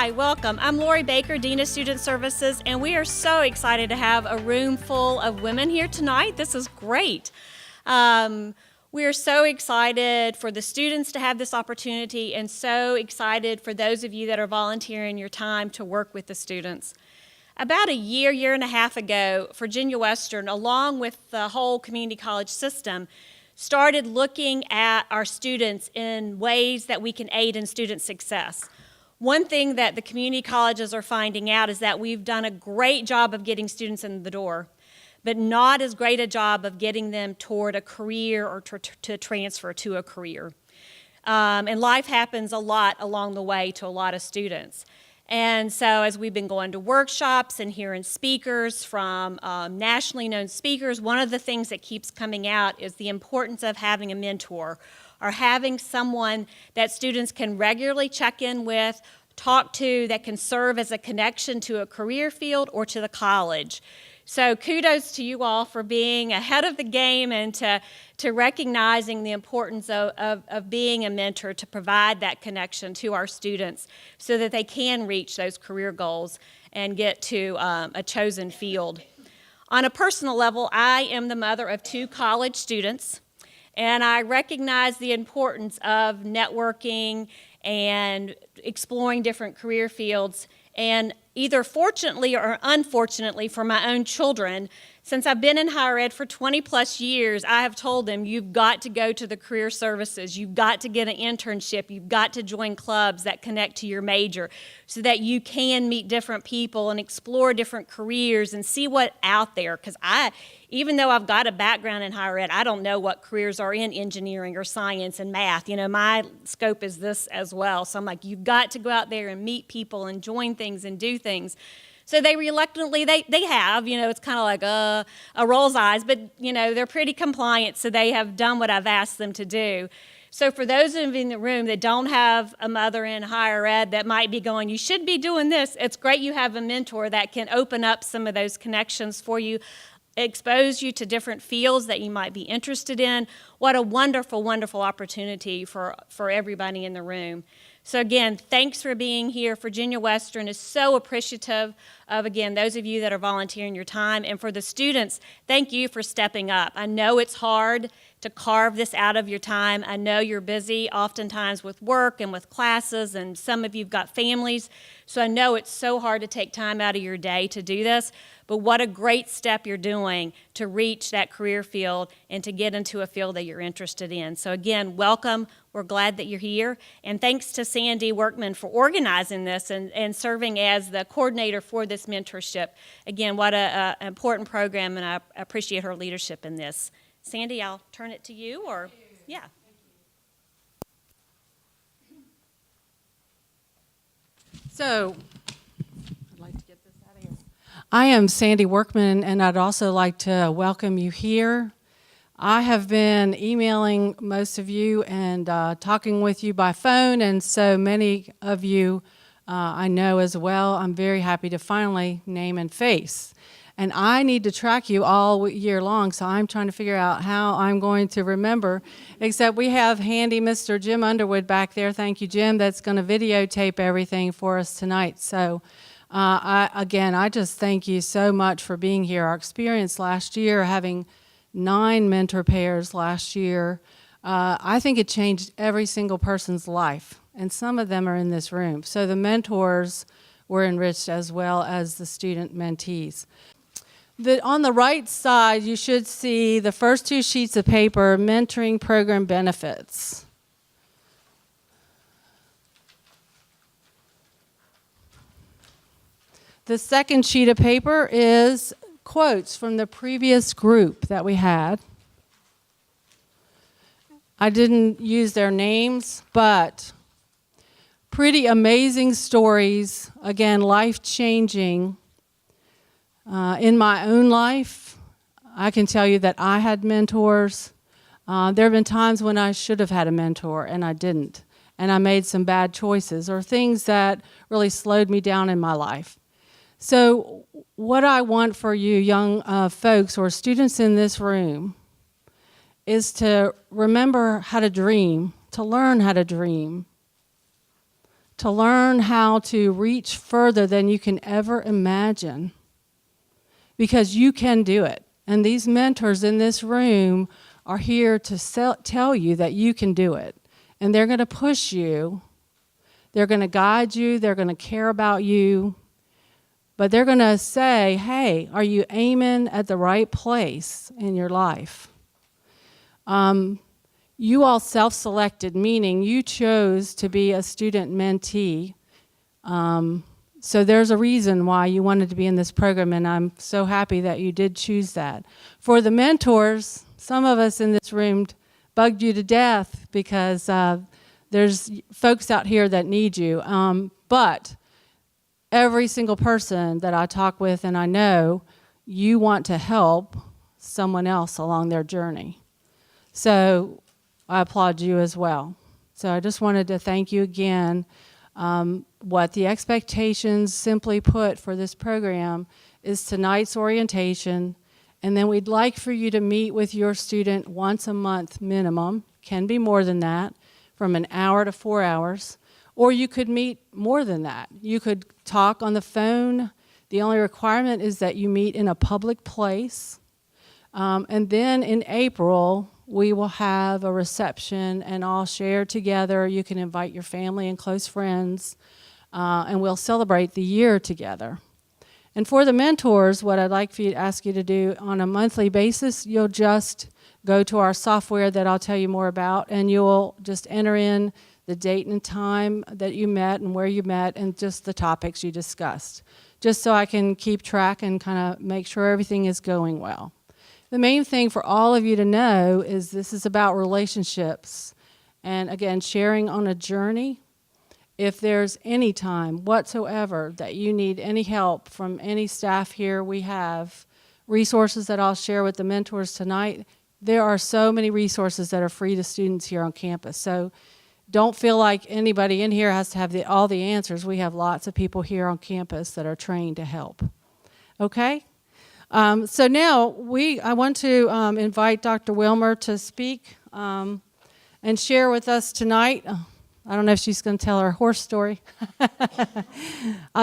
Hi, welcome. I'm Lori Baker, Dean of Student Services, and we are so excited to have a room full of women here tonight. This is great. We are so excited for the students to have this opportunity and so excited for those of you that are volunteering your time to work with the students. About a year and a half ago, Virginia Western, along with the whole community college system, started looking at our students in ways that we can aid in student success. One thing that the community colleges are finding out is that we've done a great job of getting students in the door, but not as great a job of getting them toward a career or to transfer to a career. And life happens a lot along the way to a lot of students. And so as we've been going to workshops and hearing speakers from nationally known speakers, one of the things that keeps coming out is the importance of having a mentor or having someone that students can regularly check in with, talk to, that can serve as a connection to a career field or to the college. So kudos to you all for being ahead of the game and to recognizing the importance of being a mentor to provide that connection to our students so that they can reach those career goals and get to a chosen field. On a personal level, I am the mother of 2 college students, and I recognize the importance of networking and exploring different career fields. And either fortunately or unfortunately for my own children, since I've been in higher ed for 20 plus years, I have told them, you've got to go to the career services, you've got to get an internship, you've got to join clubs that connect to your major so that you can meet different people and explore different careers and see what's out there. Because even though I've got a background in higher ed, I don't know what careers are in engineering or science and math. You know, my scope is this as well. So I'm like, you've got to go out there and meet people and join things and do things. So they reluctantly, they have, you know, it's kind of like a roll's eyes, but, you know, they're pretty compliant, so they have done what I've asked them to do. So for those of you in the room that don't have a mother in higher ed that might be going, you should be doing this, it's great you have a mentor that can open up some of those connections for you, expose you to different fields that you might be interested in. What a wonderful, wonderful opportunity for everybody in the room. So again, thanks for being here. Virginia Western is so appreciative of, again, those of you that are volunteering your time. And for the students, thank you for stepping up. I know it's hard to carve this out of your time. I know you're busy oftentimes with work and with classes, and some of you've got families. So I know it's so hard to take time out of your day to do this. But what a great step you're doing to reach that career field and to get into a field that you're interested in. So again, welcome. We're glad that you're here. And thanks to Sandy Workman for organizing this and serving as the coordinator for this mentorship. Again, what an important program, and I appreciate her leadership in this. Sandy, I'll turn it to you, or yeah. So, I'd like to get this out of here. I am Sandy Workman, and I'd also like to welcome you here. I have been emailing most of you and talking with you by phone, and so many of you I know as well. I'm very happy to finally name and face. And I need to track you all year long, so I'm trying to figure out how I'm going to remember, except we have handy Mr. Jim Underwood back there. Thank you, Jim. That's going to videotape everything for us tonight. So I just thank you so much for being here. Our experience last year, having 9 mentor pairs last year, I think it changed every single person's life, and some of them are in this room. So the mentors were enriched as well as the student mentees. On the right side, you should see the first 2 sheets of paper, mentoring program benefits. The second sheet of paper is quotes from the previous group that we had. I didn't use their names, but pretty amazing stories, again, life-changing. In my own life, I can tell you that I had mentors. There have been times when I should have had a mentor and I didn't. And I made some bad choices or things that really slowed me down in my life. So what I want for you young folks or students in this room is to remember how to dream, to learn how to dream, to learn how to reach further than you can ever imagine, because you can do it. And these mentors in this room are here to tell you that you can do it. And they're going to push you. They're going to guide you. They're going to care about you. But they're going to say, hey, are you aiming at the right place in your life? You all self-selected, meaning you chose to be a student mentee. So there's a reason why you wanted to be in this program, and I'm so happy that you did choose that. For the mentors, some of us in this room bugged you to death because there's folks out here that need you. But every single person that I talk with, and I know, you want to help someone else along their journey. So I applaud you as well. So I just wanted to thank you again. What the expectations, simply put, for this program is tonight's orientation, and then we'd like for you to meet with your student once a month minimum, can be more than that, from an hour to 4 hours, or you could meet more than that. You could talk on the phone. The only requirement is that you meet in a public place. And then in April, we will have a reception and all share together. You can invite your family and close friends, and we'll celebrate the year together. And for the mentors, what I'd like for you to ask you to do on a monthly basis, you'll just go to our software that I'll tell you more about, and you'll just enter in the date and time that you met and where you met and just the topics you discussed, just so I can keep track and kind of make sure everything is going well. The main thing for all of you to know is this is about relationships and, again, sharing on a journey. If there's any time whatsoever that you need any help from any staff here, we have resources that I'll share with the mentors tonight. There are so many resources that are free to students here on campus. So don't feel like anybody in here has to have all the answers. We have lots of people here on campus that are trained to help. Okay? So now I want to invite Dr. Wilmer to speak and share with us tonight. I don't know if she's going to tell her horse story.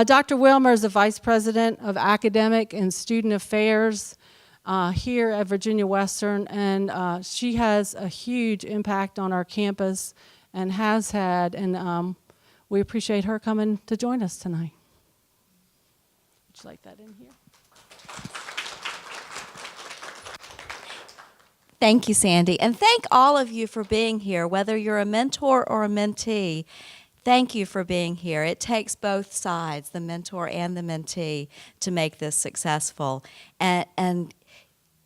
Dr. Wilmer is the Vice President of Academic and Student Affairs here at Virginia Western, and she has a huge impact on our campus and has had, and we appreciate her coming to join us tonight. Would you like that in here? Thank you, Sandy. And thank all of you for being here, whether you're a mentor or a mentee. Thank you for being here. It takes both sides, the mentor and the mentee, to make this successful. And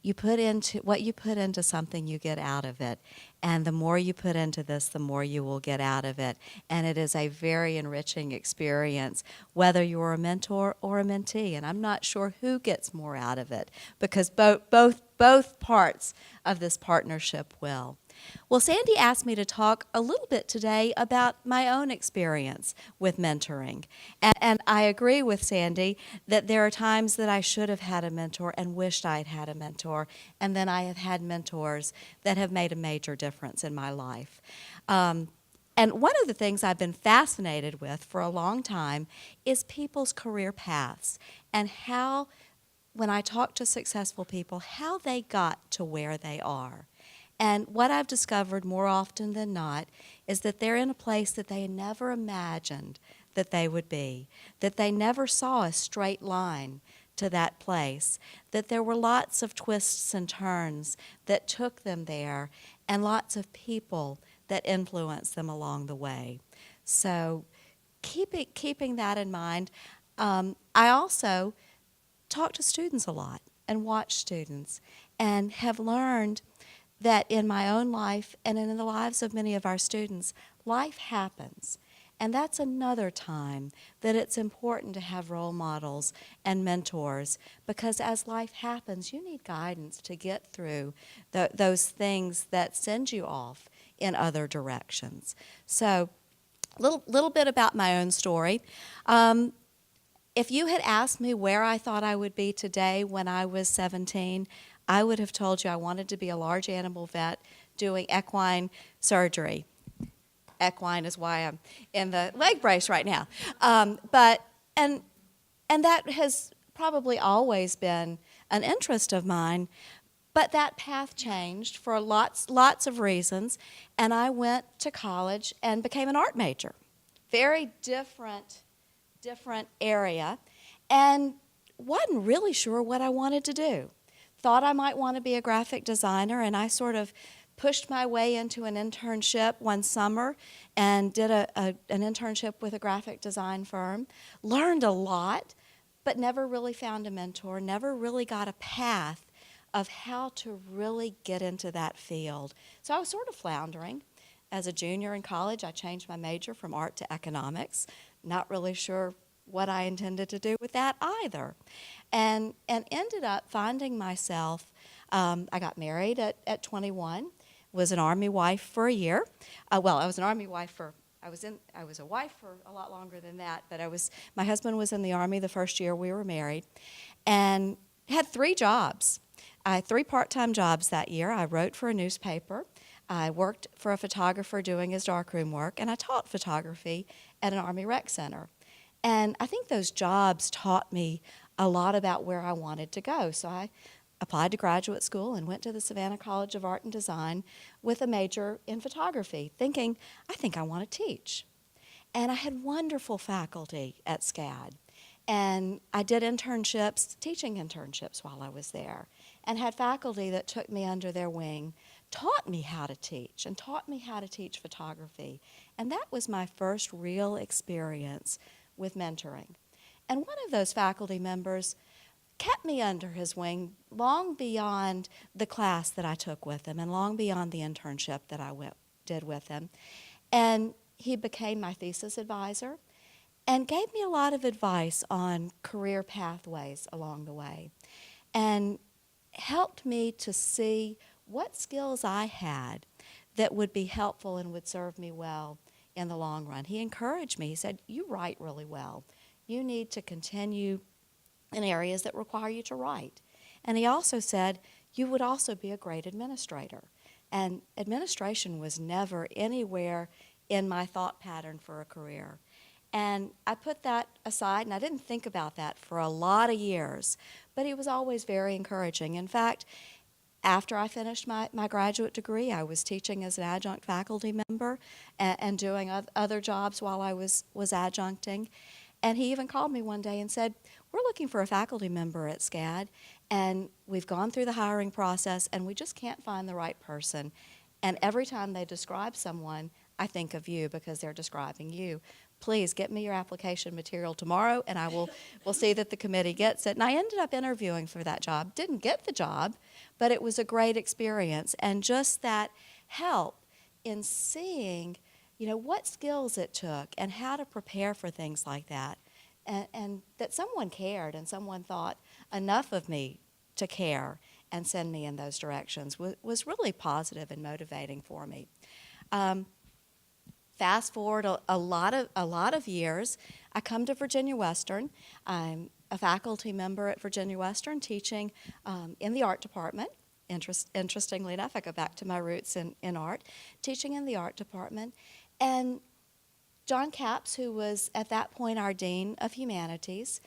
you put into what you put into something, you get out of it. And the more you put into this, the more you will get out of it. And it is a very enriching experience, whether you're a mentor or a mentee. And I'm not sure who gets more out of it, because both parts of this partnership will. Well, Sandy asked me to talk a little bit today about my own experience with mentoring. And I agree with Sandy that there are times that I should have had a mentor and wished I'd had a mentor, and then I have had mentors that have made a major difference in my life. And one of the things I've been fascinated with for a long time is people's career paths and how, when I talk to successful people, how they got to where they are. And what I've discovered more often than not is that they're in a place that they never imagined that they would be, that they never saw a straight line to that place, that there were lots of twists and turns that took them there, and lots of people that influenced them along the way. So keeping that in mind, I also talk to students a lot and watch students, and have learned that in my own life and in the lives of many of our students, life happens. And that's another time that it's important to have role models and mentors, because as life happens, you need guidance to get through those things that send you off in other directions. So little bit about my own story. If you had asked me where I thought I would be today when I was 17, I would have told you I wanted to be a large animal vet doing equine surgery. equine is why I'm in the leg brace right now. And that has probably always been an interest of mine. But that path changed for lots of reasons, and I went to college and became an art major. Very different area, and wasn't really sure what I wanted to do. Thought I might want to be a graphic designer, and I sort of pushed my way into an internship one summer and did an internship with a graphic design firm. Learned a lot, but never really found a mentor, never really got a path of how to really get into that field. So I was sort of floundering. As a junior in college, I changed my major from art to economics. Not really sure what I intended to do with that either. And ended up finding myself, I got married at 21, was an Army wife for a year. I was an Army wife for, I was a wife for a lot longer than that, but my husband was in the Army the first year we were married, and had 3 jobs. I had 3 part-time jobs that year. I wrote for a newspaper. I worked for a photographer doing his darkroom work, and I taught photography at an Army Rec Center. And I think those jobs taught me a lot about where I wanted to go. So I applied to graduate school and went to the Savannah College of Art and Design with a major in photography, thinking, I think I want to teach. And I had wonderful faculty at SCAD. And I did internships, teaching internships while I was there, and had faculty that took me under their wing, taught me how to teach, and taught me how to teach photography. And that was my first real experience with mentoring. And one of those faculty members kept me under his wing long beyond the class that I took with him and long beyond the internship that I did with him. And he became my thesis advisor and gave me a lot of advice on career pathways along the way, and helped me to see what skills I had that would be helpful and would serve me well in the long run. He encouraged me. He said, you write really well. You need to continue in areas that require you to write. And he also said, you would also be a great administrator. And administration was never anywhere in my thought pattern for a career. And I put that aside, and I didn't think about that for a lot of years, but he was always very encouraging. In fact, after I finished my graduate degree, I was teaching as an adjunct faculty member and doing other jobs while I was adjuncting. And he even called me one day and said, we're looking for a faculty member at SCAD, and we've gone through the hiring process, and we just can't find the right person. And every time they describe someone, I think of you because they're describing you. Please get me your application material tomorrow, and we'll see that the committee gets it. And I ended up interviewing for that job. Didn't get the job, but it was a great experience. And just that help in seeing, what skills it took and how to prepare for things like that. And that someone cared and someone thought enough of me to care and send me in those directions was really positive and motivating for me. Fast forward a lot of years, I come to Virginia Western. I'm a faculty member at Virginia Western teaching in the art department. Interestingly enough, I go back to my roots in art, teaching in the art department. And John Capps, who was at that point our Dean of Humanities,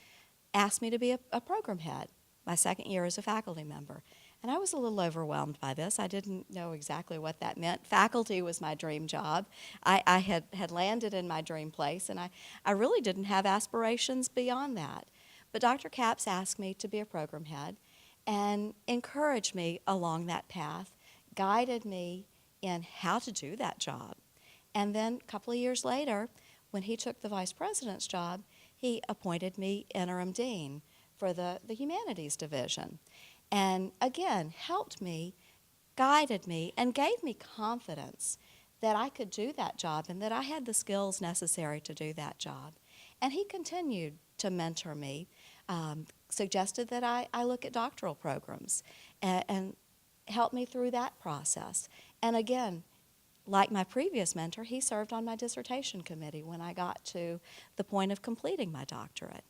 asked me to be a program head my second year as a faculty member. And I was a little overwhelmed by this. I didn't know exactly what that meant. Faculty was my dream job. I had landed in my dream place, and I really didn't have aspirations beyond that. But Dr. Capps asked me to be a program head and encouraged me along that path, guided me in how to do that job. And then a couple of years later, when he took the vice president's job, he appointed me interim dean for the humanities division. And again, helped me, guided me, and gave me confidence that I could do that job and that I had the skills necessary to do that job. And he continued to mentor me, suggested that I look at doctoral programs and helped me through that process. And again, like my previous mentor, he served on my dissertation committee when I got to the point of completing my doctorate,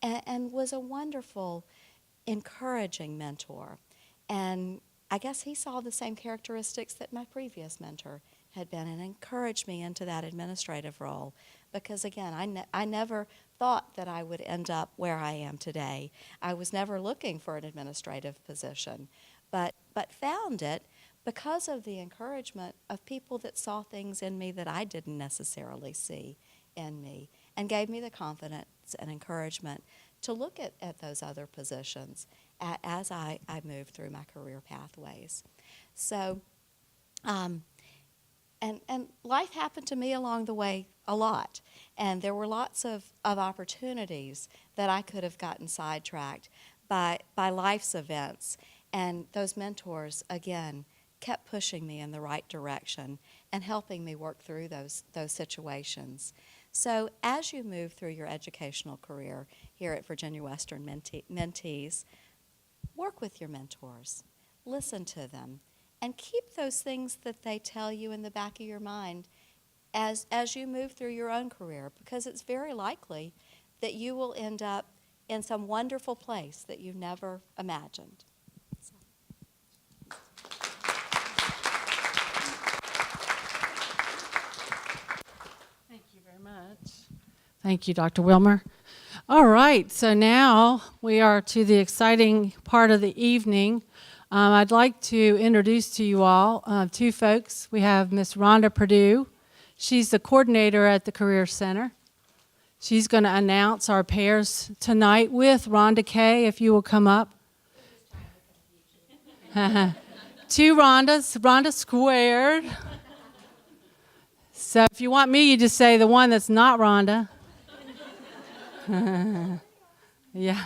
and was a wonderful, encouraging mentor. And I guess he saw the same characteristics that my previous mentor had been and encouraged me into that administrative role. Because again, I never thought that I would end up where I am today. I was never looking for an administrative position, but found it because of the encouragement of people that saw things in me that I didn't necessarily see in me, and gave me the confidence and encouragement to look at those other positions as I moved through my career pathways. So, and life happened to me along the way a lot, and there were lots of opportunities that I could have gotten sidetracked by life's events, and those mentors, again, kept pushing me in the right direction and helping me work through those situations. So as you move through your educational career here at Virginia Western Mentees, work with your mentors, listen to them, and keep those things that they tell you in the back of your mind as you move through your own career, because it's very likely that you will end up in some wonderful place that you never imagined. Thank you very much. Thank you, Dr. Wilmer. All right, so now we are to the exciting part of the evening. I'd like to introduce to you all two folks. We have Miss Rhonda Perdue. She's the coordinator at the Career Center. She's going to announce our pairs tonight with Rhonda Kay, if you will come up. Two Rhondas, Rhonda squared. So if you want me, you just say the one that's not Rhonda. Yeah.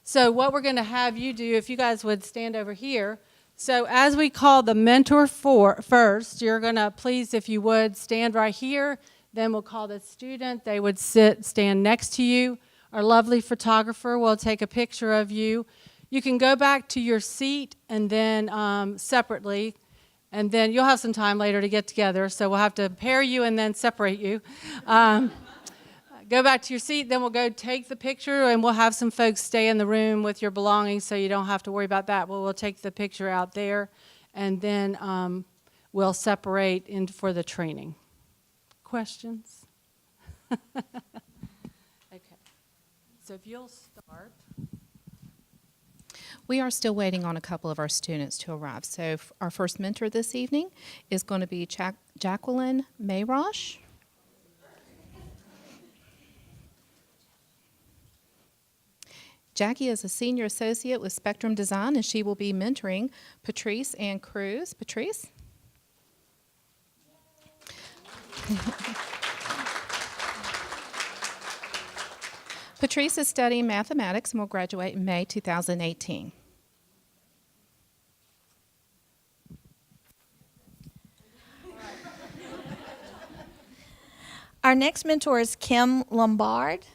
So what we're going to have you do, if you guys would stand over here. So as we call the mentor first, you're going to please, if you would, stand right here. Then we'll call the student. They would stand next to you. Our lovely photographer will take a picture of you. You can go back to your seat and then separately. And then you'll have some time later to get together. So we'll have to pair you and then separate you. Go back to your seat, then we'll go take the picture, and we'll have some folks stay in the room with your belongings so you don't have to worry about that. We'll take the picture out there, and then we'll separate for the training. Questions? Okay. So if you'll start. We are still waiting on a couple of our students to arrive. So our first mentor this evening is going to be Jacqueline May. Jackie is a senior associate with Spectrum Design, and she will be mentoring Patrice and Cruz. Patrice? Patrice is studying mathematics and will graduate in May 2018. Our next mentor is Kim Lombard.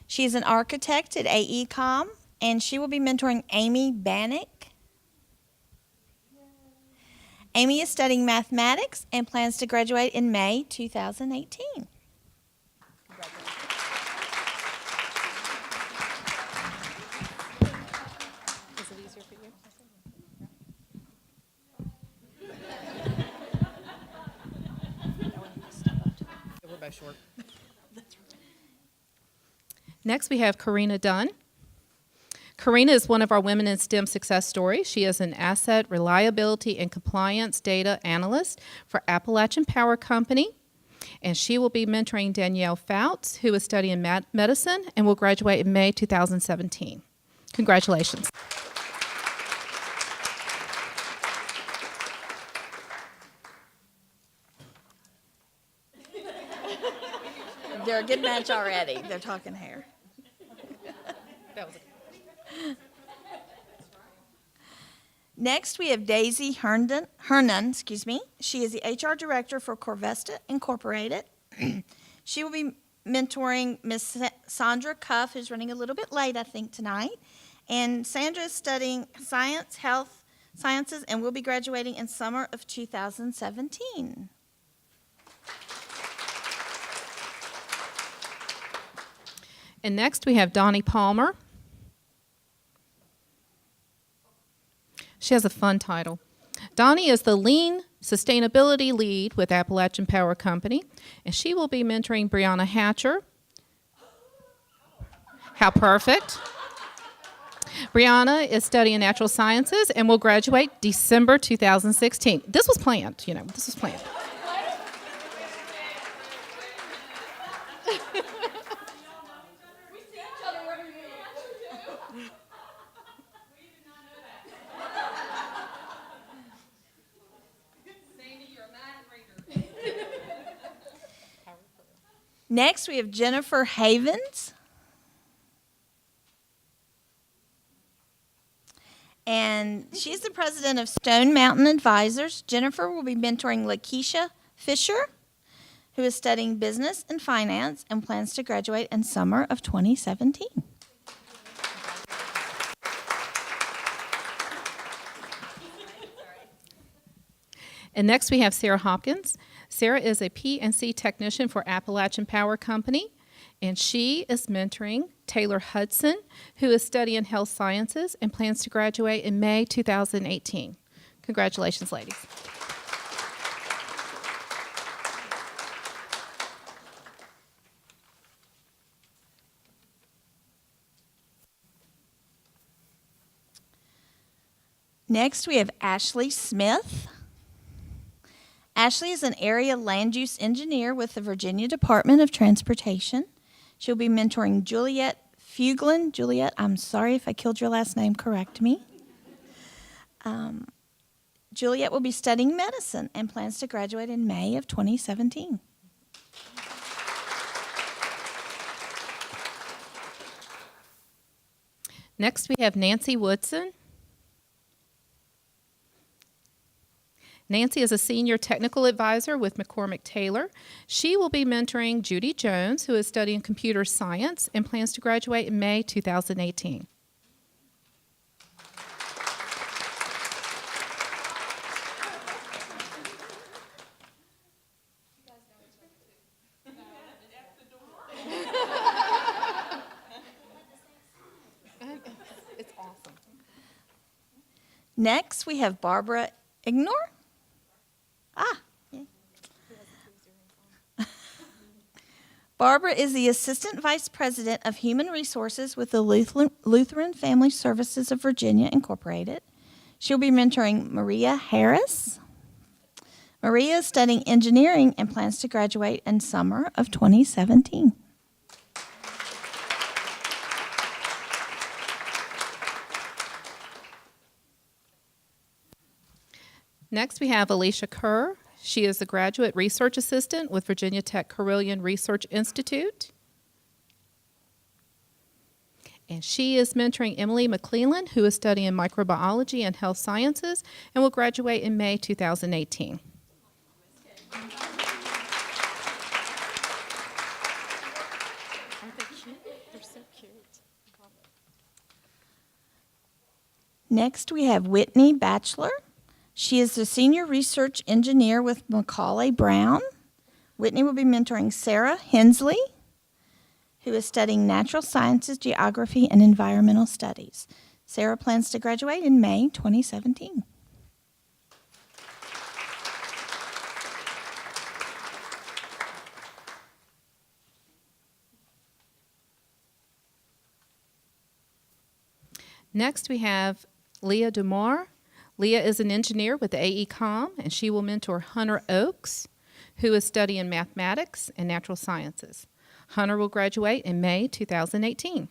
She's an architect at AECOM, and she will be mentoring Amy Bannock. Amy is studying mathematics and plans to graduate in May 2018. Is it easier for you? We're both short. Next, we have Karina Done. Karina is one of our Women in STEM success stories. She is an asset reliability and compliance data analyst for Appalachian Power Company, and she will be mentoring Danielle Fouts, who is studying medicine and will graduate in May 2017. Congratulations. They're a good match already. They're talking hair. That was Next, we have Daisy Herndon. She is the HR director for Corvesta Incorporated. She will be mentoring Miss Sandra Cuff, who's running a little bit late, I think, tonight. And Sandra is studying health sciences, and will be graduating in summer of 2017. And next we have Donny Palmer. She has a fun title. Donny is the Lean Sustainability Lead with Appalachian Power Company, and she will be mentoring Brianna Hatcher. How perfect. Brianna is studying natural sciences and will graduate December 2016. This was planned, this was planned. Next, we have Jennifer Havens. And she's the president of Stone Mountain Advisors. Jennifer will be mentoring Lakeisha Fisher, who is studying business and finance and plans to graduate in summer of 2017. And next we have Sarah Hopkins. Sarah is a P&C technician for Appalachian Power Company, and she is mentoring Taylor Hudson, who is studying health sciences and plans to graduate in May 2018. Congratulations, ladies. Next, we have Ashley Smith. Ashley is an area land use engineer with the Virginia Department of Transportation. She'll be mentoring Juliet Fuglin. Juliet, I'm sorry if I killed your last name, correct me. Juliet will be studying medicine and plans to graduate in May of 2017. Next, we have Nancy Woodson. Nancy is a senior technical advisor with McCormick Taylor. She will be mentoring Judy Jones, who is studying computer science and plans to graduate in May 2018. It's awesome. Next, we have Barbara Ignor. Barbara is the Assistant Vice President of Human Resources with the Lutheran Family Services of Virginia, Incorporated. She'll be mentoring Maria Harris. Maria is studying engineering and plans to graduate in summer of 2017. Next, we have Alicia Kerr. She is a graduate research assistant with Virginia Tech Carilion Research Institute. And she is mentoring Emily McClellan, who is studying microbiology and health sciences, and will graduate in May 2018. Aren't they cute? They're so cute. Next, we have Whitney Bachelor. She is the Senior Research Engineer with Macaulay Brown. Whitney will be mentoring Sarah Hensley, who is studying Natural Sciences, Geography, and Environmental Studies. Sarah plans to graduate in May 2017. Next, we have Leah Domore. Leah is an engineer with the AECOM, and she will mentor Hunter Oakes, who is studying mathematics and natural sciences. Hunter will graduate in May 2018.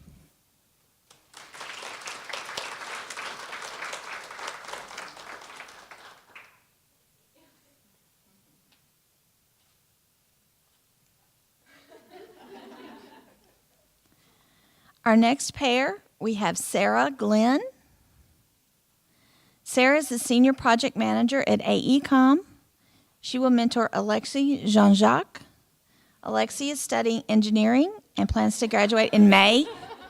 Our next pair, we have Sarah Glenn. Sarah is the Senior Project Manager at AECOM. She will mentor Alexi Jean-Jacques. Alexi is studying engineering and plans to graduate in May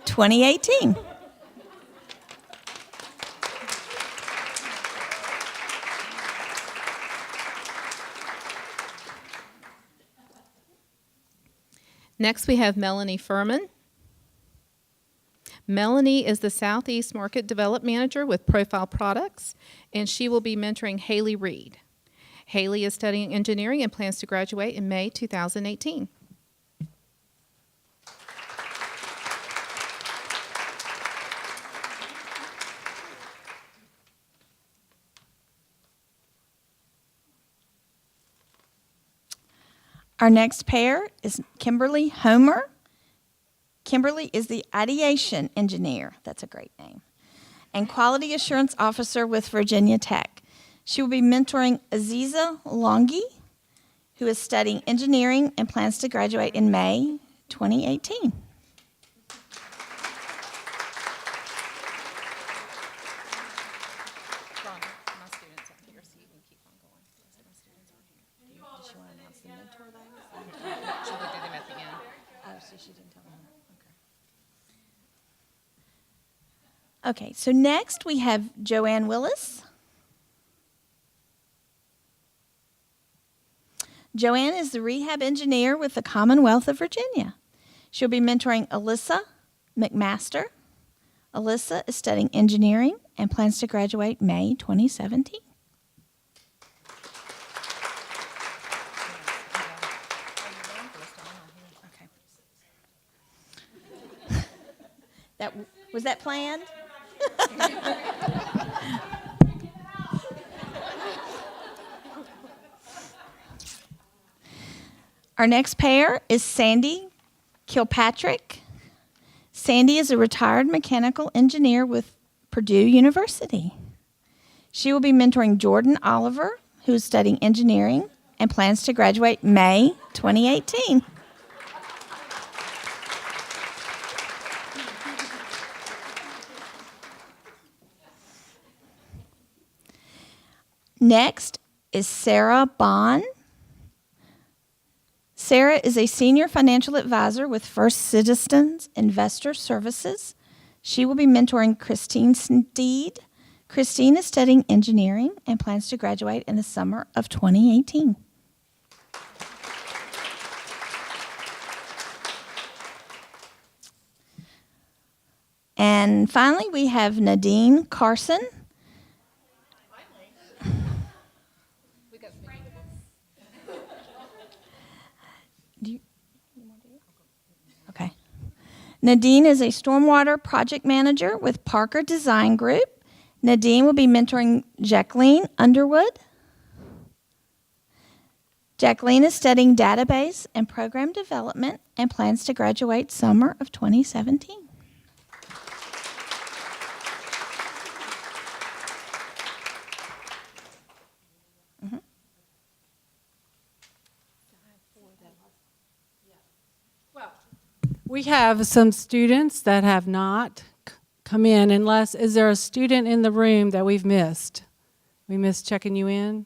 2018. Next, we have Melanie Fuhrman. Melanie is the Southeast Market Development Manager with Profile Products, and she will be mentoring Haley Reed. Haley is studying engineering and plans to graduate in May 2018. Our next pair is Kimberly Homer. Kimberly is the Ideation Engineer, that's a great name, and Quality Assurance Officer with Virginia Tech. She will be mentoring Aziza Longi, who is studying engineering and plans to graduate in May 2018. Okay, so next we have Joanne Willis. Joanne is the rehab engineer with the Commonwealth of Virginia. She'll be mentoring Alyssa McMaster. Alyssa is studying engineering and plans to graduate May 2017. Was that planned? Our next pair is Sandy Kilpatrick. Sandy is a retired mechanical engineer with Purdue University. She will be mentoring Jordan Oliver, who is studying engineering and plans to graduate May 2018. Next is Sarah Bond. Sarah is a senior financial advisor with First Citizens Investor Services. She will be mentoring Christine Steed. Christine is studying engineering and plans to graduate in the summer of 2018. And finally, we have Nadine Carson. Okay. Nadine is a stormwater project manager with Parker Design Group. Nadine will be mentoring Jacqueline Underwood. Jacqueline is studying database and program development and plans to graduate summer of 2017. We have some students that have not come in, unless, is there a student in the room that we've missed? We missed checking you in?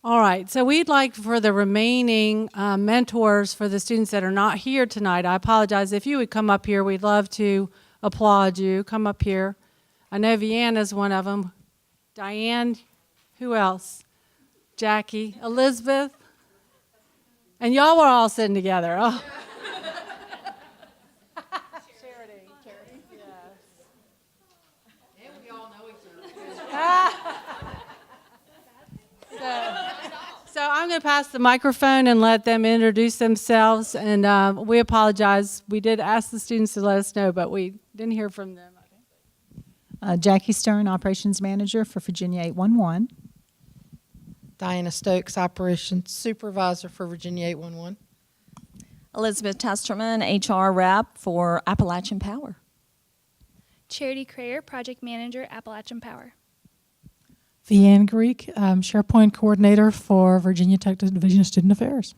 All right, so we'd like for the remaining mentors for the students that are not here tonight, I apologize, if you would come up here, we'd love to applaud you. Come up here. I know Vienna's one of them. Diane, who else? Jackie, Elizabeth, and y'all were all sitting together. Oh. So I'm going to pass the microphone and let them introduce themselves. And we apologize. We did ask the students to let us know, but we didn't hear from them. Jackie Stern, Operations Manager for Virginia 811. Diana Stokes, Operations Supervisor for Virginia 811. Elizabeth Testerman, HR Rep for Appalachian Power. Charity Crayer, Project Manager, Appalachian Power. Leanne Greek, SharePoint Coordinator for Virginia Tech Division of Student Affairs.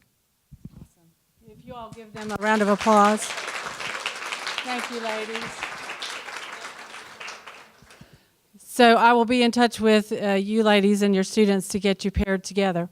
Awesome. If you all give them a round of applause. Thank you, ladies. So I will be in touch with you ladies and your students to get you paired together.